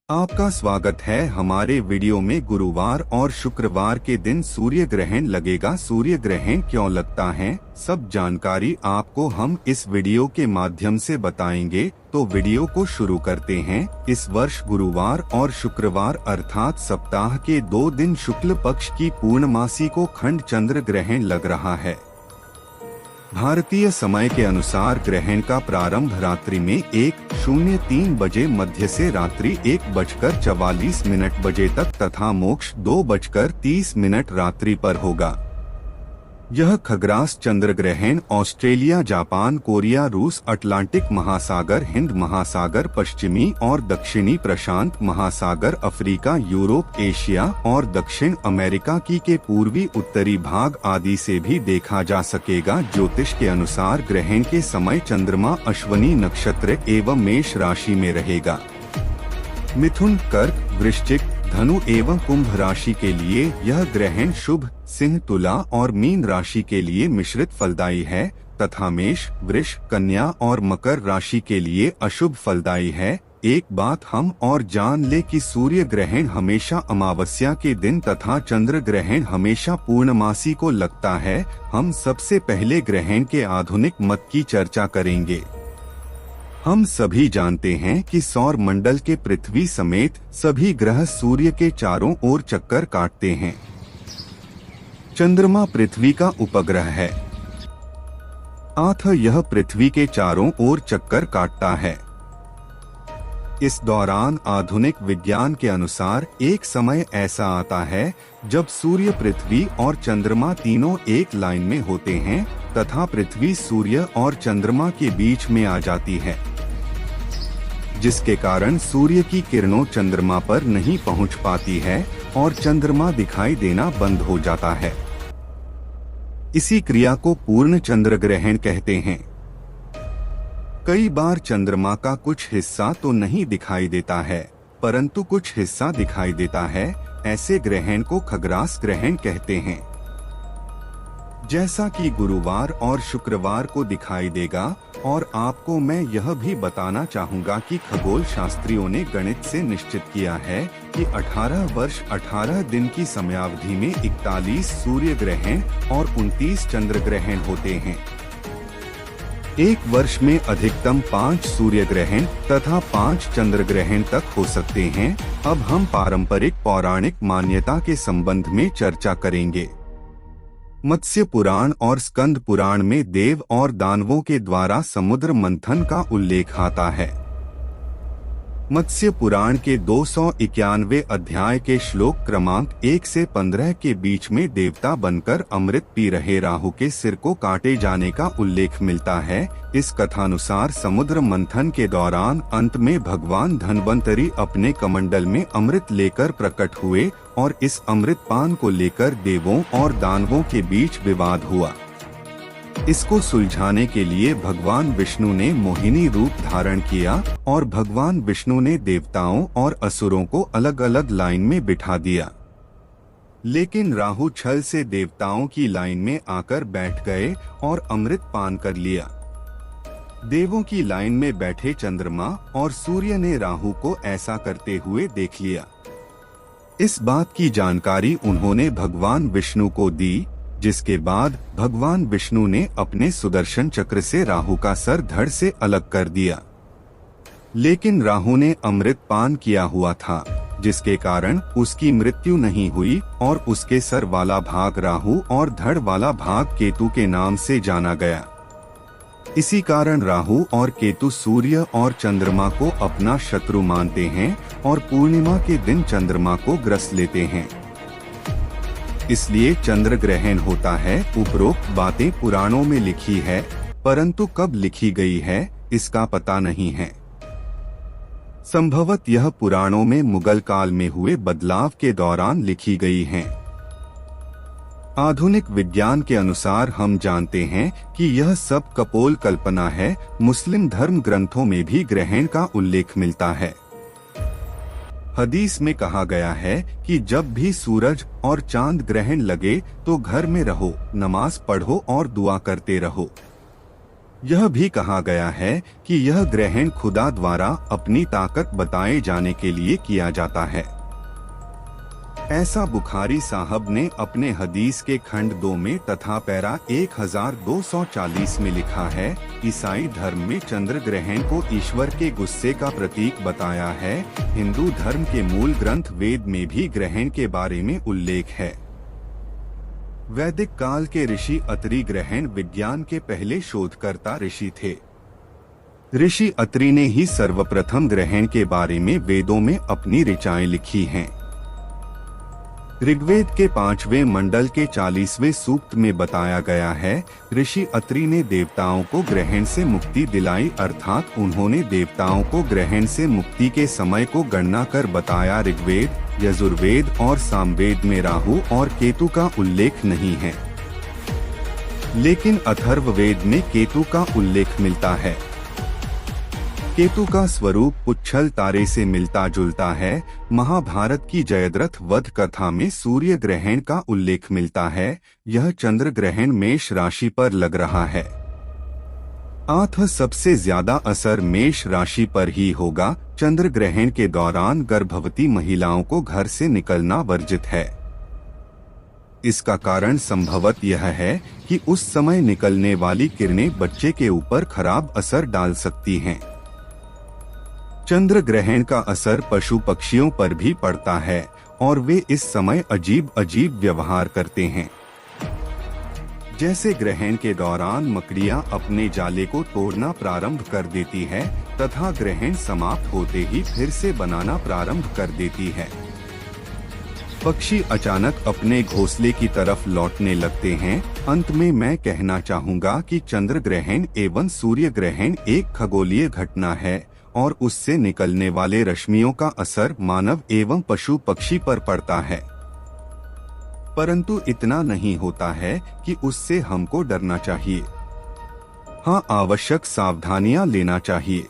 आपका स्वागत है हमारे वीडियो में। गुरुवार और शुक्रवार के दिन सूर्य ग्रहण लगेगा। सूर्य ग्रहण क्यों लगता है, सब जानकारी आपको हम इस वीडियो के माध्यम से बताएंगे। तो वीडियो को शुरू करते हैं। इस वर्ष गुरुवार और शुक्रवार अर्थात सप्ताह के 2 दिन शुक्ल पक्ष की पूर्णमासी को खंड चंद्र ग्रहण लग रहा है। भारतीय समय के अनुसार ग्रहण का प्रारंभ रात्रि में 1:03 बजे मध्य से रात्रि 1:44 बजे तक तथा मोक्ष 2:30 रात्रि पर होगा। यह खग्रास चंद्र ग्रहण ऑस्ट्रेलिया, जापान, कोरिया, रूस, अटलांटिक महासागर, हिंद महासागर, पश्चिमी और दक्षिणी प्रशांत महासागर, अफ्रीका, यूरोप, एशिया और दक्षिण अमेरिका के पूर्वी उत्तरी भाग आदि से भी देखा जा सकेगा। ज्योतिष के अनुसार ग्रहण के समय चंद्रमा अश्विनी नक्षत्र एवं मेष राशि में रहेगा। मिथुन, कर्क, वृश्चिक, धनु एवं कुंभ राशि के लिए यह ग्रहण शुभ, सिंह, तुला और मीन राशि के लिए मिश्रित फलदायी है तथा मेष, वृष, कन्या और मकर राशि के लिए अशुभ फलदायी है। एक बात हम और जान ले कि सूर्य ग्रहण हमेशा अमावस्या के दिन तथा चंद्र ग्रहण हमेशा पूर्णमासी को लगता है। हम सबसे पहले ग्रहण के आधुनिक मत की चर्चा करेंगे। हम सभी जानते हैं कि सौर मंडल के पृथ्वी समेत सभी ग्रह सूर्य के चारों ओर चक्कर काटते हैं। चंद्रमा पृथ्वी का उपग्रह है, अतः यह पृथ्वी के चारों ओर चक्कर काटता है। इस दौरान आधुनिक विज्ञान के अनुसार एक समय ऐसा आता है जब सूर्य, पृथ्वी और चंद्रमा तीनों एक लाइन में होते हैं तथा पृथ्वी सूर्य और चंद्रमा के बीच में आ जाती है, जिसके कारण सूर्य की किरणों चंद्रमा पर नहीं पहुंच पाती है और चंद्रमा दिखाई देना बंद हो जाता है। इसी क्रिया को पूर्ण चंद्र ग्रहण कहते हैं। कई बार चंद्रमा का कुछ हिस्सा तो नहीं दिखाई देता है परंतु कुछ हिस्सा दिखाई देता है। ऐसे ग्रहण को खग्रास ग्रहण कहते हैं। जैसा कि गुरुवार और शुक्रवार को दिखाई देगा। और आपको मैं यह भी बताना चाहूँगा कि खगोल शास्त्रियों ने गणित से निश्चित किया है कि 18 वर्ष 18 दिन की समयावधि में 41 सूर्य ग्रहण और 29 चंद्र ग्रहण होते हैं। एक वर्ष में अधिकतम 5 सूर्य ग्रहण तथा 5 चंद्र ग्रहण तक हो सकते हैं। अब हम पारंपरिक पौराणिक मान्यता के संबंध में चर्चा करेंगे। मत्स्य पुराण और स्कंद पुराण में देव और दानवों के द्वारा समुद्र मंथन का उल्लेख आता है। मत्स्य पुराण के 291 अध्याय के श्लोक क्रमांक 1 से 15 के बीच में देवता बनकर अमृत पी रहे राहु के सिर को काटे जाने का उल्लेख मिलता है। इस कथानुसार समुद्र मंथन के दौरान अंत में भगवान धन्वंतरी अपने कमंडल में अमृत लेकर प्रकट हुए और इस अमृत पान को लेकर देवों और दानवों के बीच विवाद हुआ। इसको सुलझाने के लिए भगवान विष्णु ने मोहिनी रूप धारण किया और भगवान विष्णु ने देवताओं और असुरों को अलग अलग लाइन में बिठा दिया। लेकिन राहु छल से देवताओं की लाइन में आकर बैठ गए और अमृत पान कर लिया। देवों की लाइन में बैठे चंद्रमा और सूर्य ने राहु को ऐसा करते हुए देख लिया। इस बात की जानकारी उन्होंने भगवान विष्णु को दी, जिसके बाद भगवान विष्णु ने अपने सुदर्शन चक्र से राहु का सर धड़ से अलग कर दिया। लेकिन राहु ने अमृत पान किया हुआ था, जिसके कारण उसकी मृत्यु नहीं हुई और उसके सर वाला भाग राहु और धड़ वाला भाग केतु के नाम से जाना गया। इसी कारण राहु और केतु सूर्य और चंद्रमा को अपना शत्रु मानते हैं और पूर्णिमा के दिन चंद्रमा को ग्रस लेते हैं। इसलिए चंद्र ग्रहण होता है। उपरोक्त बातें पुराणों में लिखी है परंतु कब लिखी गई है इसका पता नहीं है। संभवत यह पुराणों में मुगल काल में हुए बदलाव के दौरान लिखी गई हैं। आधुनिक विज्ञान के अनुसार हम जानते हैं कि यह सब कपोल कल्पना है। मुस्लिम धर्म ग्रंथों में भी ग्रहण का उल्लेख मिलता है। हदीस में कहा गया है कि जब भी सूरज और चांद ग्रहण लगे तो घर में रहो, नमाज पढ़ो और दुआ करते रहो। यह भी कहा गया है कि यह ग्रहण खुदा द्वारा अपनी ताकत बताए जाने के लिए किया जाता है। ऐसा बुखारी साहब ने अपने हदीस के खंड 2 में तथा पैरा 1240 में लिखा है। ईसाई धर्म में चंद्र ग्रहण को ईश्वर के गुस्से का प्रतीक बताया है। हिंदू धर्म के मूल ग्रंथ वेद में भी ग्रहण के बारे में उल्लेख है। वैदिक काल के ऋषि अत्रि ग्रहण विज्ञान के पहले शोधकर्ता ऋषि थे। ऋषि अत्रि ने ही सर्वप्रथम ग्रहण के बारे में वेदों में अपनी ऋचाएं लिखी हैं। ऋग्वेद के 5वें मंडल के 40वें सूक्त में बताया गया है, ऋषि अत्रि ने देवताओं को ग्रहण से मुक्ति दिलाई, अर्थात उन्होंने देवताओं को ग्रहण से मुक्ति के समय को गणना कर बताया। ऋग्वेद, यजुर्वेद और सामवेद में राहु और केतु का उल्लेख नहीं है, लेकिन अथर्ववेद में केतु का उल्लेख मिलता है। केतु का स्वरूप पुच्छल तारे से मिलता जुलता है। महाभारत की जयद्रथ वध कथा में सूर्य ग्रहण का उल्लेख मिलता है। यह चंद्र ग्रहण मेष राशि पर लग रहा है। अतः सबसे ज्यादा असर मेष राशि पर ही होगा। चंद्र ग्रहण के दौरान गर्भवती महिलाओं को घर से निकलना वर्जित है। इसका कारण संभवत यह है कि उस समय निकलने वाली किरणें बच्चे के ऊपर खराब असर डाल सकती हैं। चंद्र ग्रहण का असर पशु पक्षियों पर भी पड़ता है और वे इस समय अजीब अजीब व्यवहार करते हैं। जैसे ग्रहण के दौरान मकड़ियां अपने जाले को तोड़ना प्रारंभ कर देती है तथा ग्रहण समाप्त होते ही फिर से बनाना प्रारंभ कर देती है। पक्षी अचानक अपने घोंसले की तरफ लौटने लगते हैं। अंत में मैं कहना चाहूँगा कि चंद्र ग्रहण एवं सूर्य ग्रहण एक खगोलीय घटना है और उससे निकलने वाले रश्मियों का असर मानव एवं पशु पक्षी पर पड़ता है, परंतु इतना नहीं होता है कि उससे हमको डरना चाहिए। हाँ, आवश्यक सावधानियां लेना चाहिए।